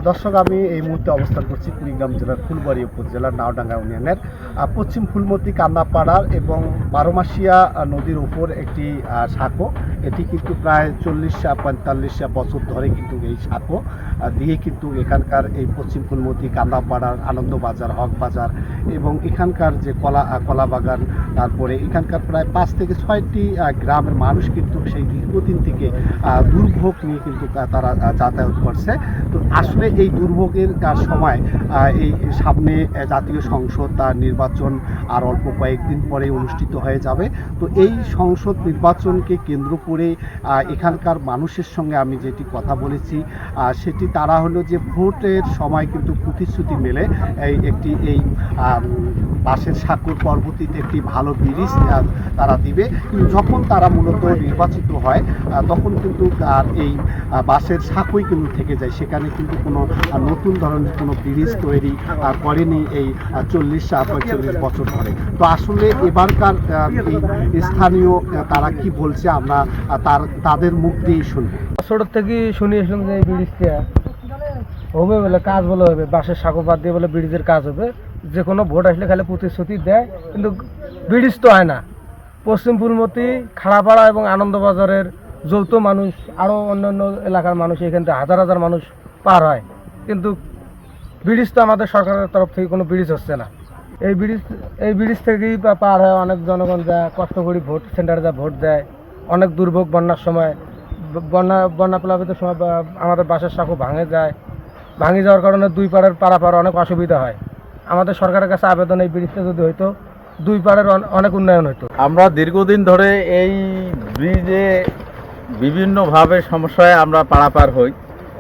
দর্শক, আমি এই মুহূর্তে অবস্থান করছি কুড়িগ্রাম জেলার ফুলবাড়ী উপজেলার নাওডাঙ্গা ইউনিয়নের পশ্চিম ফুলমতি কান্দাপাড়ার এবং বারোমাসিয়া নদীর উপর একটি সাঁকো। এটি কিন্তু প্রায় 40-45 বছর ধরে কিন্তু এই সাঁকো দিয়ে কিন্তু এখানকার এই পশ্চিম ফুলমতি কান্দাপাড়ার আনন্দবাজার, হকবাজার এবং এখানকার যে কলা বাগান, তারপরে এখানকার প্রায় 5 থেকে 6টি গ্রামের মানুষ কিন্তু সেই দীর্ঘদিন থেকে দুর্ভোগ নিয়ে কিন্তু তারা যাতায়াত করছে। তো আসলে এই দুর্ভোগের সময় এই সামনে জাতীয় সংসদ তার নির্বাচন আর অল্প কয়েকদিন পরে অনুষ্ঠিত হয়ে যাবে। তো এই সংসদ নির্বাচনকে কেন্দ্র করে এখানকার মানুষের সঙ্গে আমি যেটি কথা বলেছি সেটি তারা হলো যে ভোটের সময় কিন্তু প্রতিশ্রুতি মেলে এই বাঁশের সাঁকোর পরবর্তীতে একটি ভালো ব্রিজ তারা দিবে। কিন্তু যখন তারা মূলত নির্বাচিত হয় তখন কিন্তু আর এই বাঁশের সাঁকোই কিন্তু থেকে যায়, সেখানে কিন্তু কোনো নতুন ধরনের কোনো ব্রিজ তৈরি করেনি এই 40-45 বছর ধরে। তো আসলে এবারকার এই স্থানীয় তারা কি বলছে আমরা তাদের মুখ দিয়েই শুনবো। ছোট থেকে শুনে এসলাম যে এই ব্রিজটা হবে বলে, কাজ বলে হবে, বাঁশের সাঁকো বাদ দিয়ে বলে ব্রিজের কাজ হবে। যে কোনো ভোট আসলে খালি প্রতিশ্রুতি দেয়, কিন্তু ব্রিজ তো হয় না। পশ্চিম ফুলমতি, খাড়াপাড়া এবং আনন্দবাজারের যৌথ মানুষ, আরও অন্যান্য এলাকার মানুষ, এখান থেকে হাজার হাজার মানুষ পার হয়, কিন্তু ব্রিজ তো আমাদের সরকারের তরফ থেকে কোনো ব্রিজ হচ্ছে না। এই ব্রিজ থেকেই পার হয় অনেক জনগণ যা কষ্ট করে ভোট সেন্টারে যা ভোট দেয়। অনেক দুর্ভোগ, বন্যার সময় বন্যা প্লাবিত সময় আমাদের বাঁশের সাঁকো ভাঙে যাওয়ার কারণে দুই পাড়ের পারাপার অনেক অসুবিধা হয়। আমাদের সরকারের কাছে আবেদন, এই ব্রিজটা যদি হইতো দুই পাড়ের অনেক উন্নয়ন হইতো। আমরা দীর্ঘদিন ধরে এই ব্রিজে বিভিন্নভাবে সমস্যায় আমরা পারাপার হই।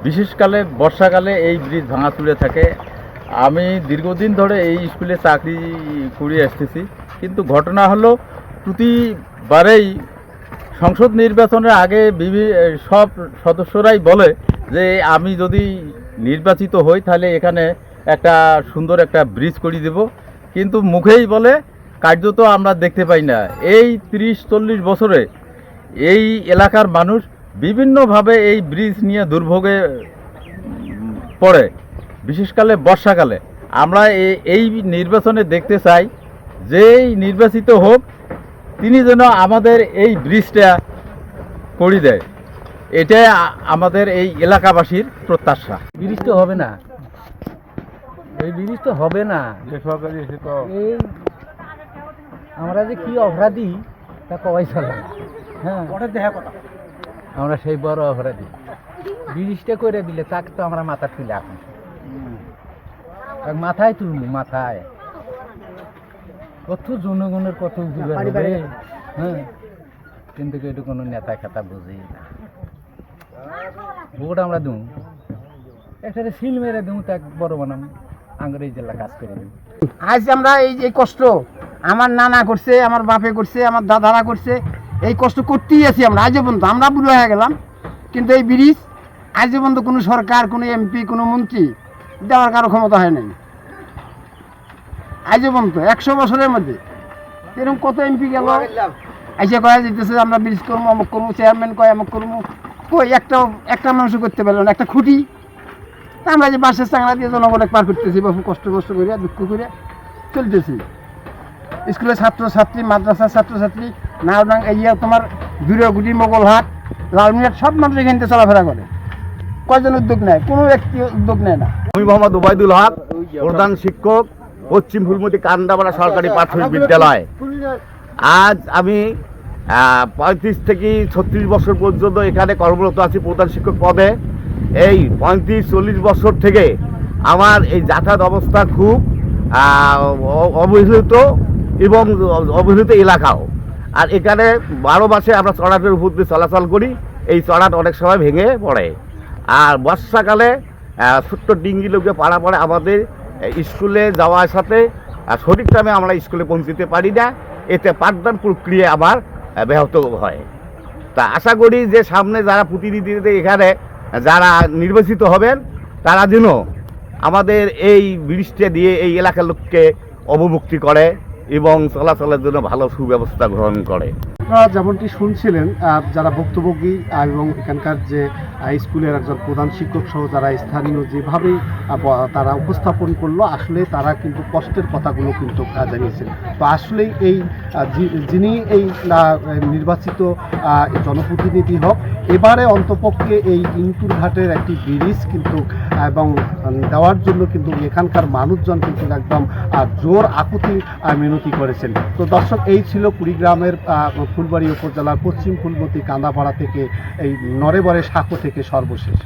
বিশেষকালে বর্ষাকালে এই ব্রিজ ভাঙাচুরে থাকে। আমি দীর্ঘদিন ধরে এই স্কুলে চাকরি করে আসতেছি, কিন্তু ঘটনা হলো প্রতিবারেই সংসদ নির্বাচনের আগে সব সদস্যরাই বলে যে আমি যদি নির্বাচিত হই তাহলে এখানে একটা সুন্দর একটা ব্রিজ করে দেব, কিন্তু মুখেই বলে, কার্যত আমরা দেখতে পাই না। এই 30-40 বছরে এই এলাকার মানুষ বিভিন্নভাবে এই ব্রিজ নিয়ে দুর্ভোগে পড়ে। বিশেষকালে বর্ষাকালে আমরা এই নির্বাচনে দেখতে চাই যেই নির্বাচিত হোক তিনি যেন আমাদের এই ব্রিজটা করে দেয়। এটাই আমাদের এই এলাকাবাসীর প্রত্যাশা। ব্রিজ তো হবে না, এই ব্রিজ তো হবে না। এই আমরা যে কি অপরাধী তা কবাই চলে। হ্যাঁ, আমরা সেই বড় অপরাধী। ব্রিজটা করে দিলে তাকে তো আমরা মাথা তুলে এখন মাথায় তুলবো, মাথায় কত জনগণের কত উপকার হবে। হ্যাঁ, কিন্তু এটা কোনো নেতা খেতা বুঝি না। ভোট আমরা দেবো, একটা সিল মেরে দেবো, তা বড় বানাম আঙ্গুর এই জেলা কাজ করে দেবো। আজ আমরা এই কষ্ট আমার নানা করছে, আমার বাপে করছে, আমার দাদারা করছে, এই কষ্ট করতেই আছি আমরা আজ পর্যন্ত। আমরা বুড়ো হয়ে গেলাম, কিন্তু এই ব্রিজ আজ পর্যন্ত কোনো সরকার, কোনো এমপি, কোনো মন্ত্রী দেওয়ার কারো ক্ষমতা হয় নাই আজ পর্যন্ত। 100 বছরের মধ্যে এরকম কত এমপি গেল, এসে কয়া যেতেছে আমরা ব্রিজ করবো, অমুক করবো, চেয়ারম্যান কয় অমুক করবো, কই একটা মানুষ করতে পারলো না, একটা খুঁটি। তা আমরা যে বাসের চাংলা দিয়ে জনগণে পার করতেছি, বাবু কষ্ট করে দুঃখ করে চলতেছি। স্কুলের ছাত্রছাত্রী, মাদ্রাসার ছাত্রছাত্রী, নাওডাঙ্গা ইয়া তোমার দুর্গাগুটি, মোগলহাট, লালমিয়াট সব মানুষ এখান থেকে চলাফেরা করে। কয়জন উদ্যোগ নেয়? কোনো ব্যক্তি উদ্যোগ নেয় না। আমি মোহাম্মদ ওবায়দুল হক, প্রধান শিক্ষক, পশ্চিম ফুলমতি কান্দাপাড়া সরকারি প্রাথমিক বিদ্যালয়। আজ আমি 35 থেকে 36 বছর পর্যন্ত এখানে কর্মরত আছি প্রধান শিক্ষক পদে। এই 35-40 বছর থেকে আমার এই যাতায়াত অবস্থা খুব অবহেলিত এবং অবহেলিত এলাকাও। আর এখানে 12 মাসে আমরা চড়াটের উপর দিয়ে চলাচল করি। এই চড়াট অনেক সময় ভেঙে পড়ে। আর বর্ষাকালে ছোট্ট ডিঙ্গি লোকে পাড়া পড়ে আমাদের স্কুলে যাওয়ার সাথে সঠিক টাইমে আমরা স্কুলে পৌঁছতে পারি না। এতে পাঠদান প্রক্রিয়া আবার ব্যাহত হয়। তা আশা করি যে সামনে যারা প্রতিনিধি এখানে যারা নির্বাচিত হবেন তারা যেন আমাদের এই ব্রিজটা দিয়ে এই এলাকার লোককে অবমুক্তি করে এবং চলাচলের জন্য ভালো সুব্যবস্থা গ্রহণ করে। আপনারা যেমনটি শুনছিলেন যারা ভুক্তভোগী এবং এখানকার যে স্কুলের একজন প্রধান শিক্ষক সহ যারা স্থানীয় যেভাবেই তারা উপস্থাপন করলো, আসলে তারা কিন্তু কষ্টের কথাগুলো কিন্তু জানিয়েছেন। তো আসলেই এই যিনি এই নির্বাচিত জনপ্রতিনিধি হোক, এবারে অন্তপক্ষে এই ইনপুর ঘাটের একটি ব্রিজ কিন্তু এবং দেওয়ার জন্য কিন্তু এখানকার মানুষজন কিন্তু একদম জোর আকুতি মিনতি করেছেন। তো দর্শক, এই ছিল কুড়িগ্রামের ফুলবাড়ী উপজেলার পশ্চিম ফুলমতি কান্দাপাড়া থেকে এই নরেবরে সাঁকো থেকে সর্বশেষ।